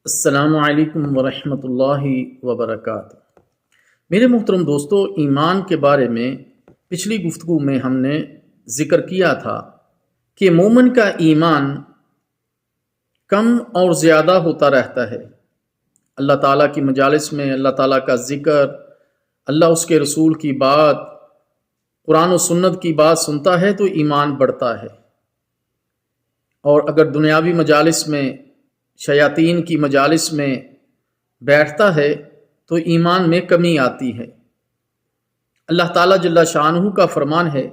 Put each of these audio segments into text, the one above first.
السلام علیکم ورحمۃ اللہ وبرکاتہ۔ میرے محترم دوستو، ایمان کے بارے میں پچھلی گفتگو میں ہم نے ذکر کیا تھا کہ مومن کا ایمان کم اور زیادہ ہوتا رہتا ہے۔ اللہ تعالیٰ کی مجالس میں اللہ تعالیٰ کا ذکر، اللہ اس کے رسول کی بات، قرآن و سنت کی بات سنتا ہے تو ایمان بڑھتا ہے، اور اگر دنیاوی مجالس میں، شیاطین کی مجالس میں بیٹھتا ہے تو ایمان میں کمی آتی ہے۔ اللہ تعالیٰ جل شانہ کا فرمان ہے،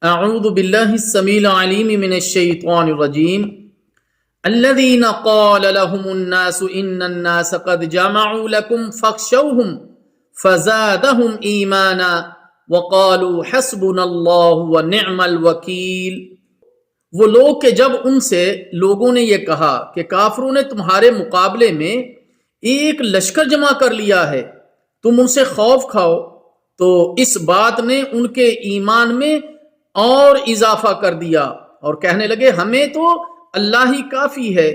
اعوذ باللہ السمیع العلیم من الشیطان الرجیم الذین قال لهم الناس ان الناس قد جمعوا لكم فاخشوهم فزادهم ایمانا وقالوا حسبنا اللہ ونعم الوکیل۔ وہ لوگ کہ جب ان سے لوگوں نے یہ کہا کہ کافروں نے تمہارے مقابلے میں ایک لشکر جمع کر لیا ہے، تم ان سے خوف کھاؤ، تو اس بات نے ان کے ایمان میں اور اضافہ کر دیا اور کہنے لگے ہمیں تو اللہ ہی کافی ہے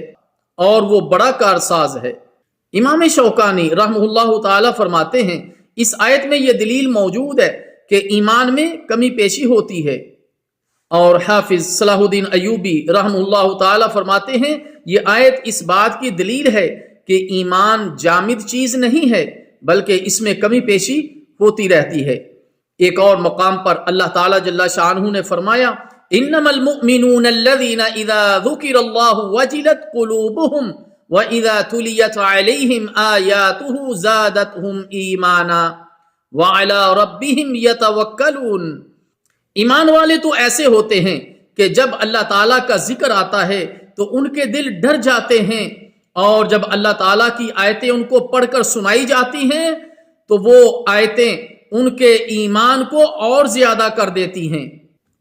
اور وہ بڑا کارساز ہے۔ امام شوکانی رحمہ اللہ تعالی فرماتے ہیں اس آیت میں یہ دلیل موجود ہے کہ ایمان میں کمی پیشی ہوتی ہے، اور حافظ صلاح الدین ایوبی رحمہ اللہ تعالی فرماتے ہیں یہ آیت اس بات کی دلیل ہے کہ ایمان جامد چیز نہیں ہے بلکہ اس میں کمی پیشی ہوتی رہتی ہے۔ ایک اور مقام پر اللہ تعالی جل شانہ نے فرمایا، انما المؤمنون الذین اذا ذکر اللہ وجلت قلوبهم واذا تلیت علیہم آیاتہ زادتہم ایمانا وعلی ربہم یتوکلون۔ ایمان والے تو ایسے ہوتے ہیں کہ جب اللہ تعالیٰ کا ذکر آتا ہے تو ان کے دل ڈر جاتے ہیں، اور جب اللہ تعالیٰ کی آیتیں ان کو پڑھ کر سنائی جاتی ہیں تو وہ آیتیں ان کے ایمان کو اور زیادہ کر دیتی ہیں،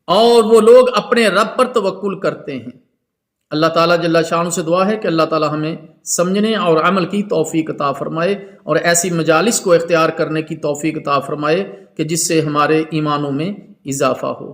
اور وہ لوگ اپنے رب پر توکل کرتے ہیں۔ اللہ تعالیٰ جل شانہ سے دعا ہے کہ اللہ تعالیٰ ہمیں سمجھنے اور عمل کی توفیق عطا فرمائے، اور ایسی مجالس کو اختیار کرنے کی توفیق عطا فرمائے کہ جس سے ہمارے ایمانوں میں اضافہ ہو۔